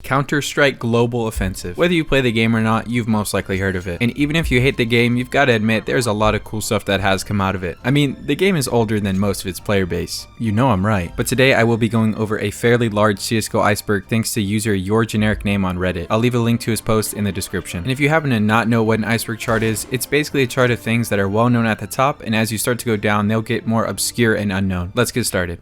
Counter-Strike Global Offensive. Whether you play the game or not, you've most likely heard of it. And even if you hate the game, you've got to admit there's a lot of cool stuff that has come out of it. I mean, the game is older than most of its player base. You know I'm right. But today I will be going over a fairly large CSGO iceberg thanks to user YourGenericName on Reddit. I'll leave a link to his post in the description. And if you happen to not know what an iceberg chart is, it's basically a chart of things that are well known at the top, and as you start to go down, they'll get more obscure and unknown. Let's get started.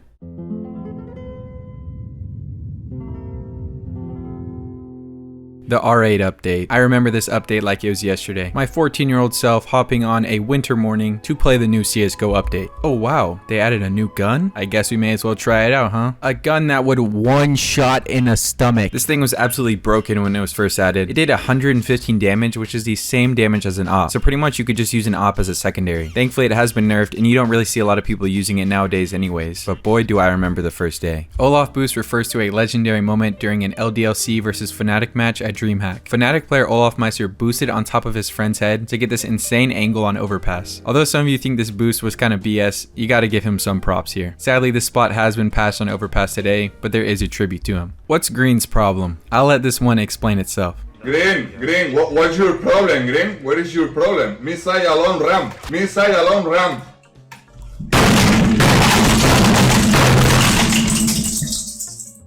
The R8 update. I remember this update like it was yesterday. My 14-year-old self hopping on a winter morning to play the new CSGO update. Oh wow, they added a new gun? I guess we may as well try it out, huh? A gun that would one shot in a stomach. This thing was absolutely broken when it was first added. It did 115 damage, which is the same damage as an AWP. So pretty much you could just use an AWP as a secondary. Thankfully it has been nerfed and you don't really see a lot of people using it nowadays anyways. But boy do I remember the first day. Olofboost refers to a legendary moment during an LDLC versus Fnatic match at DreamHack. Fnatic player Olofmeister boosted on top of his friend's head to get this insane angle on Overpass. Although some of you think this boost was kind of BS, you gotta give him some props here. Sadly, this spot has been passed on Overpass today, but there is a tribute to him. What's Green's problem? I'll let this one explain itself. Green, what's your problem, Green? What is your problem? Missile alone ramp.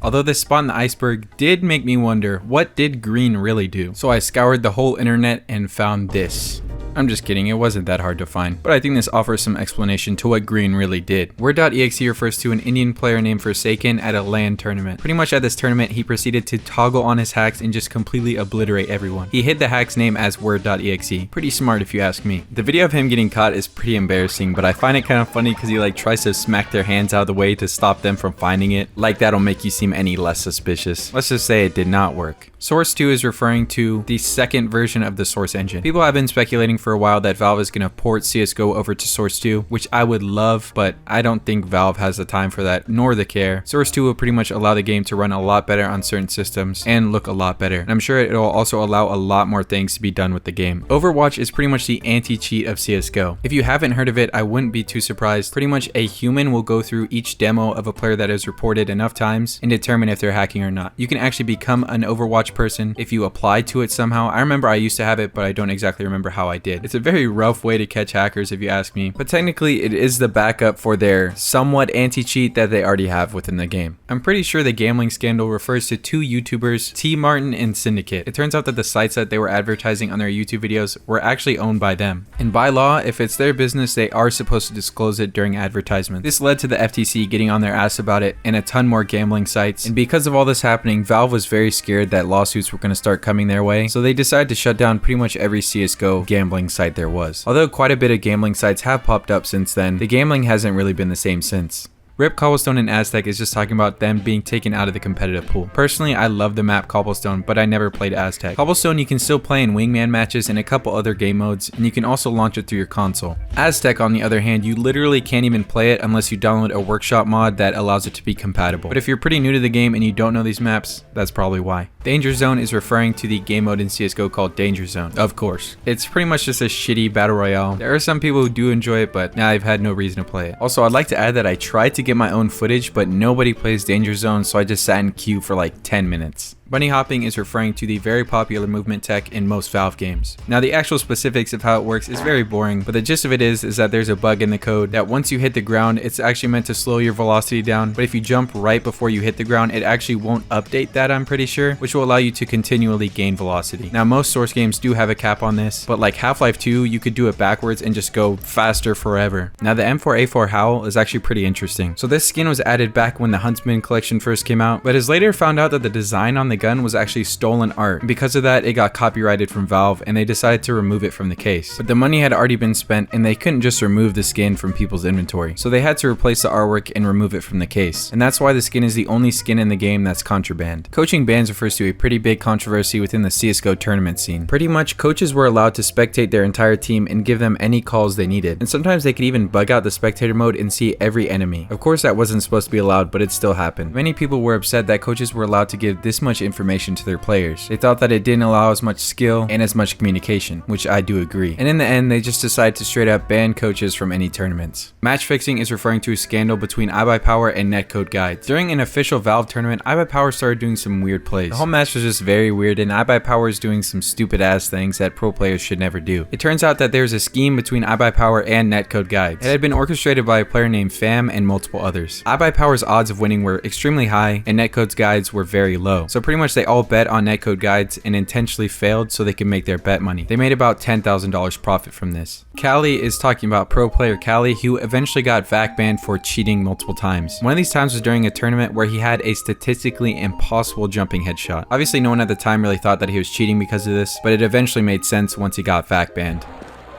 Although this spot in the iceberg did make me wonder, what did Green really do? So I scoured the whole internet and found this. I'm just kidding, it wasn't that hard to find, but I think this offers some explanation to what Green really did. Word.exe refers to an Indian player named Forsaken at a LAN tournament. Pretty much at this tournament, he proceeded to toggle on his hacks and just completely obliterate everyone. He hid the hack's name as word.exe. Pretty smart if you ask me. The video of him getting caught is pretty embarrassing, but I find it kind of funny because he tries to smack their hands out of the way to stop them from finding it. Like that'll make you seem any less suspicious. Let's just say it did not work. Source 2 is referring to the second version of the Source engine. People have been speculating for a while that Valve is going to port CSGO over to Source 2, which I would love, but I don't think Valve has the time for that, nor the care. Source 2 will pretty much allow the game to run a lot better on certain systems and look a lot better. And I'm sure it'll also allow a lot more things to be done with the game. Overwatch is pretty much the anti-cheat of CSGO. If you haven't heard of it, I wouldn't be too surprised. Pretty much a human will go through each demo of a player that is reported enough times and determine if they're hacking or not. You can actually become an Overwatch person if you apply to it somehow. I remember I used to have it, but I don't exactly remember how I did. It's a very rough way to catch hackers if you ask me, but technically it is the backup for their somewhat anti-cheat that they already have within the game. I'm pretty sure the gambling scandal refers to two YouTubers, T Martin and Syndicate. It turns out that the sites that they were advertising on their YouTube videos were actually owned by them. And by law, if it's their business, they are supposed to disclose it during advertisement. This led to the FTC getting on their ass about it and a ton more gambling sites. And because of all this happening, Valve was very scared that lawsuits were going to start coming their way, so they decided to shut down pretty much every CSGO gambling site there was. Although quite a bit of gambling sites have popped up since then, the gambling hasn't really been the same since. Rip Cobblestone and Aztec is just talking about them being taken out of the competitive pool. Personally, I love the map Cobblestone, but I never played Aztec. Cobblestone you can still play in wingman matches and a couple other game modes, and you can also launch it through your console. Aztec, on the other hand, you literally can't even play it unless you download a workshop mod that allows it to be compatible. But if you're pretty new to the game and you don't know these maps, that's probably why. Dangerzone is referring to the game mode in CSGO called Dangerzone. Of course. It's pretty much just a shitty battle royale. There are some people who do enjoy it, but I've had no reason to play it. Also, I'd like to add that I tried to get my own footage, but nobody plays Dangerzone, so I just sat in queue for like 10 minutes. Bunnyhopping is referring to the very popular movement tech in most Valve games. Now the actual specifics of how it works is very boring, but the gist of it is that there's a bug in the code that once you hit the ground, it's actually meant to slow your velocity down, but if you jump right before you hit the ground, it actually won't update that, I'm pretty sure, which will allow you to continually gain velocity. Now most Source games do have a cap on this, but like Half-Life 2, you could do it backwards and just go faster forever. Now the M4A4 howl is actually pretty interesting. So this skin was added back when the Huntsman collection first came out, but has later found out that the design on the gun was actually stolen art. And because of that, it got copyrighted from Valve and they decided to remove it from the case. But the money had already been spent and they couldn't just remove the skin from people's inventory. So they had to replace the artwork and remove it from the case. And that's why the skin is the only skin in the game that's contraband. Coaching bans refers to a pretty big controversy within the CSGO tournament scene. Pretty much, coaches were allowed to spectate their entire team and give them any calls they needed. And sometimes they could even bug out the spectator mode and see every enemy. Of course, that wasn't supposed to be allowed, but it still happened. Many people were upset that coaches were allowed to give this much information to their players. They thought that it didn't allow as much skill and as much communication, which I do agree. And in the end, they just decided to straight up ban coaches from any tournaments. Matchfixing is referring to a scandal between iBuyPower and netcode guides. During an official Valve tournament, iBuyPower started doing some weird plays. The whole match was just very weird, and iBuyPower is doing some stupid ass things that pro players should never do. It turns out that there's a scheme between iBuyPower and netcode guides. It had been orchestrated by a player named Fam and multiple others. iBuyPower's odds of winning were extremely high, and netcode's guides were very low. So pretty much they all bet on netcode guides and intentionally failed so they could make their bet money. They made about $10,000 profit from this. KQLY is talking about pro player KQLY, who eventually got VAC banned for cheating multiple times. One of these times was during a tournament where he had a statistically impossible jumping headshot. Obviously no one at the time really thought that he was cheating because of this, but it eventually made sense once he got VAC banned.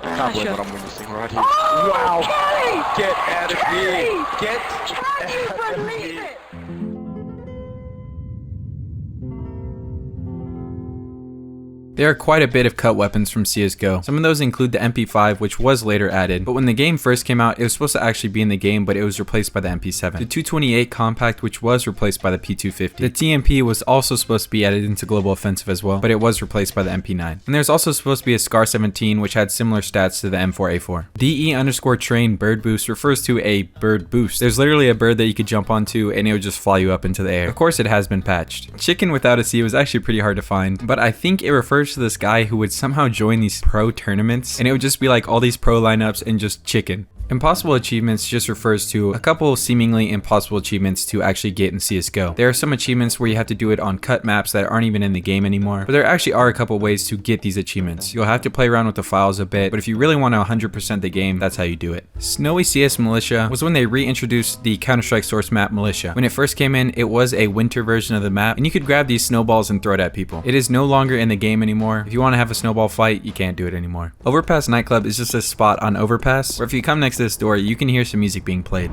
I can't believe what I'm witnessing right here. Wow! Get out of here! Get out of here! There are quite a bit of cut weapons from CSGO. Some of those include the MP5, which was later added, but when the game first came out, it was supposed to actually be in the game, but it was replaced by the MP7. The 228 compact, which was replaced by the P250. The TMP was also supposed to be added into Global Offensive as well, but it was replaced by the MP9. And there's also supposed to be a Scar 17, which had similar stats to the M4A4. DE_train bird boost refers to a bird boost. There's literally a bird that you could jump onto and it would just fly you up into the air. Of course, it has been patched. Chicken without a C was actually pretty hard to find, but I think it refers to this guy who would somehow join these pro tournaments and it would just be like all these pro lineups and just chicken. Impossible achievements just refers to a couple seemingly impossible achievements to actually get in CSGO. There are some achievements where you have to do it on cut maps that aren't even in the game anymore, but there actually are a couple ways to get these achievements. You'll have to play around with the files a bit, but if you really want to 100% the game, that's how you do it. Snowy CS Militia was when they reintroduced the Counter-Strike source map Militia. When it first came in, it was a winter version of the map, and you could grab these snowballs and throw it at people. It is no longer in the game anymore. If you want to have a snowball fight, you can't do it anymore. Overpass Nightclub is just a spot on Overpass, where if you come next to this door, you can hear some music being played.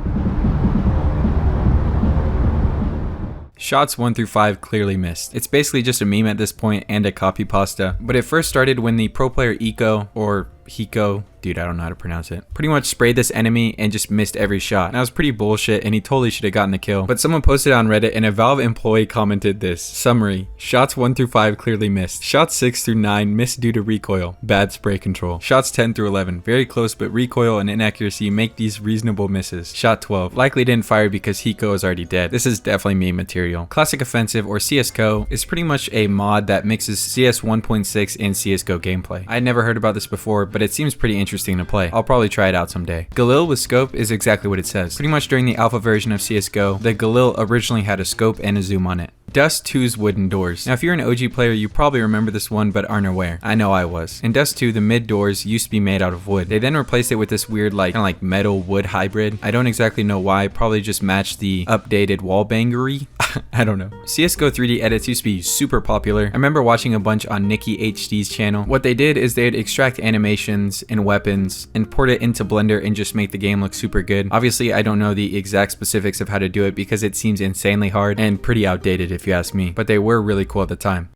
Shots 1 through 5 clearly missed. It's basically just a meme at this point and a copy pasta, but it first started when the pro player Eco, or Hiko, dude, I don't know how to pronounce it, pretty much sprayed this enemy and just missed every shot. And that was pretty bullshit and he totally should have gotten the kill. But someone posted on Reddit and a Valve employee commented this. Summary: shots 1 through 5 clearly missed. Shots 6 through 9 missed due to recoil. Bad spray control. Shots 10 through 11 very close, but recoil and inaccuracy make these reasonable misses. Shot 12 likely didn't fire because Hiko is already dead. This is definitely meme material. Classic Offensive, or CSGO, is pretty much a mod that mixes CS 1.6 and CSGO gameplay. I had never heard about this before, but it seems pretty interesting to play. I'll probably try it out someday. Galil with scope is exactly what it says. Pretty much during the alpha version of CSGO, the Galil originally had a scope and a zoom on it. Dust 2's wooden doors. Now if you're an OG player, you probably remember this one but aren't aware. I know I was. In Dust 2, the mid doors used to be made out of wood. They then replaced it with this weird kind of like metal wood hybrid. I don't exactly know why, probably just matched the updated wallbangery. I don't know. CSGO 3D edits used to be super popular. I remember watching a bunch on Nikki HD's channel. What they did is they'd extract animations and weapons and port it into Blender and just make the game look super good. Obviously, I don't know the exact specifics of how to do it because it seems insanely hard and pretty outdated if you ask me, but they were really cool at the time.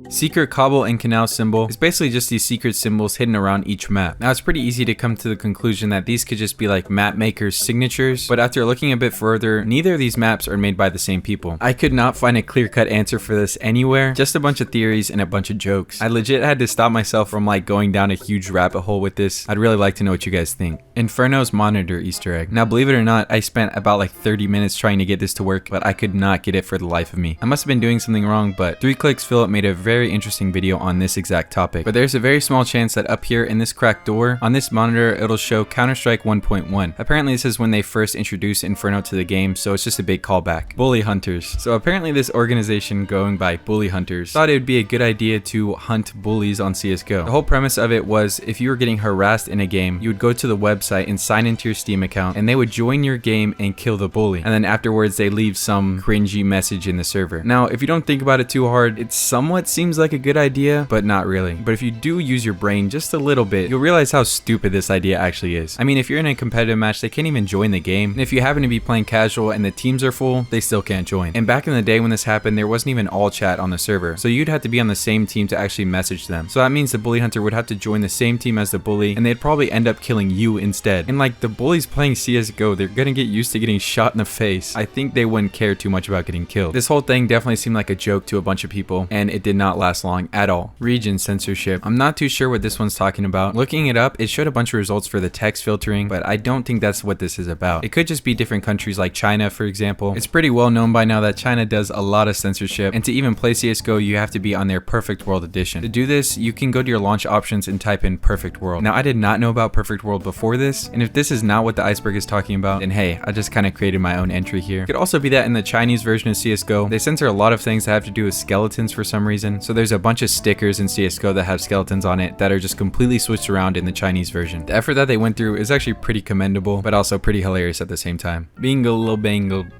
Secret cobble and canal symbol is basically just these secret symbols hidden around each map. Now it's pretty easy to come to the conclusion that these could just be like map makers' signatures, but after looking a bit further, neither of these maps are made by the same people. I could not find a clear-cut answer for this anywhere, just a bunch of theories and a bunch of jokes. I legit had to stop myself from like going down a huge rabbit hole with this. I'd really like to know what you guys think. Inferno's monitor Easter egg. Now believe it or not, I spent about like 30 minutes trying to get this to work, but I could not get it for the life of me. I must have been doing something wrong, but 3 Clicks Philip made a very interesting video on this exact topic. But there's a very small chance that up here in this cracked door, on this monitor, it'll show Counter-Strike 1.1. Apparently this is when they first introduced Inferno to the game, so it's just a big callback. Bully Hunters. So apparently this organization going by Bully Hunters thought it would be a good idea to hunt bullies on CSGO. The whole premise of it was if you were getting harassed in a game, you would go to the website and sign into your Steam account, and they would join your game and kill the bully. And then afterwards they leave some cringy message in the server. Now if you don't think about it too hard, it somewhat seems like a good idea, but not really. But if you do use your brain just a little bit, you'll realize how stupid this idea actually is. I mean, if you're in a competitive match, they can't even join the game. And if you happen to be playing casual and the teams are full, they still can't join. And back in the day when this happened, there wasn't even all chat on the server. So you'd have to be on the same team to actually message them. So that means the bully hunter would have to join the same team as the bully, and they'd probably end up killing you instead. And like the bullies playing CSGO, they're gonna get used to getting shot in the face. I think they wouldn't care too much about getting killed. This whole thing definitely seemed like a joke to a bunch of people, and it did not not last long at all. Region censorship. I'm not too sure what this one's talking about. Looking it up, it showed a bunch of results for the text filtering, but I don't think that's what this is about. It could just be different countries like China, for example. It's pretty well known by now that China does a lot of censorship, and to even play CSGO, you have to be on their Perfect World edition. To do this, you can go to your launch options and type in Perfect World. Now, I did not know about Perfect World before this, and if this is not what the Iceberg is talking about, then hey, I just kind of created my own entry here. It could also be that in the Chinese version of CSGO, they censor a lot of things that have to do with skeletons for some reason. So there's a bunch of stickers in CSGO that have skeletons on it that are just completely switched around in the Chinese version. The effort that they went through is actually pretty commendable, but also pretty hilarious at the same time. Bingelibangable.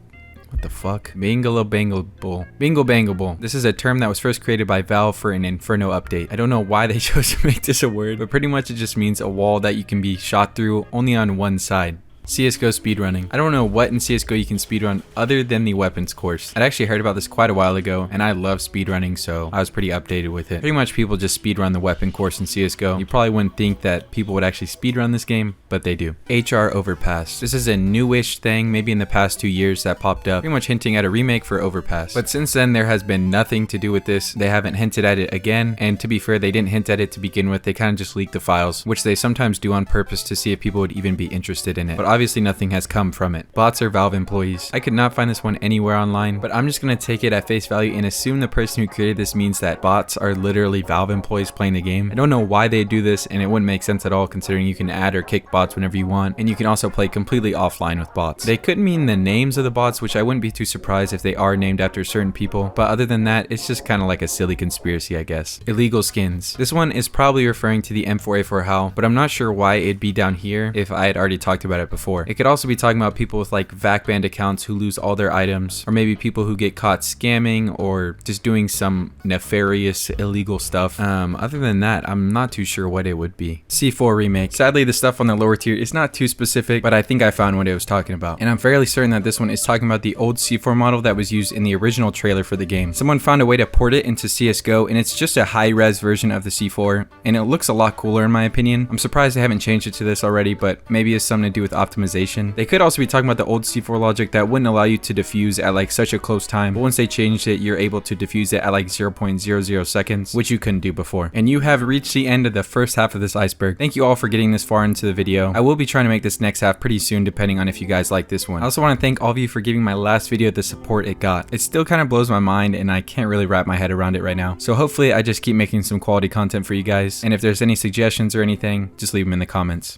What the fuck? Bingelibangable. Bingelibangable. This is a term that was first created by Valve for an Inferno update. I don't know why they chose to make this a word, but pretty much it just means a wall that you can be shot through only on one side. CSGO speedrunning. I don't know what in CSGO you can speedrun other than the weapons course. I'd actually heard about this quite a while ago, and I love speedrunning, so I was pretty updated with it. Pretty much people just speedrun the weapon course in CSGO. You probably wouldn't think that people would actually speedrun this game, but they do. HR Overpass. This is a newish thing, maybe in the past 2 years that popped up, pretty much hinting at a remake for Overpass. But since then, there has been nothing to do with this. They haven't hinted at it again, and to be fair, they didn't hint at it to begin with. They kind of just leaked the files, which they sometimes do on purpose to see if people would even be interested in it. But obviously nothing has come from it. Bots are Valve employees. I could not find this one anywhere online, but I'm just gonna take it at face value and assume the person who created this means that bots are literally Valve employees playing the game. I don't know why they do this, and it wouldn't make sense at all considering you can add or kick bots whenever you want, and you can also play completely offline with bots. They could mean the names of the bots, which I wouldn't be too surprised if they are named after certain people, but other than that, it's just kind of like a silly conspiracy, I guess. Illegal skins. This one is probably referring to the M4A4 howl, but I'm not sure why it'd be down here if I had already talked about it before. It could also be talking about people with like VAC banned accounts who lose all their items, or maybe people who get caught scamming or just doing some nefarious illegal stuff. Other than that, I'm not too sure what it would be. C4 remake. Sadly, the stuff on the lower tier is not too specific, but I think I found what it was talking about. And I'm fairly certain that this one is talking about the old C4 model that was used in the original trailer for the game. Someone found a way to port it into CSGO, and it's just a high-res version of the C4, and it looks a lot cooler in my opinion. I'm surprised they haven't changed it to this already, but maybe it's something to do with optimization. They could also be talking about the old C4 logic that wouldn't allow you to defuse at like such a close time, but once they changed it, you're able to defuse it at like 0.00 seconds, which you couldn't do before. And you have reached the end of the first half of this iceberg. Thank you all for getting this far into the video. I will be trying to make this next half pretty soon, depending on if you guys like this one. I also want to thank all of you for giving my last video the support it got. It still kind of blows my mind, and I can't really wrap my head around it right now. So hopefully I just keep making some quality content for you guys, and if there's any suggestions or anything, just leave them in the comments.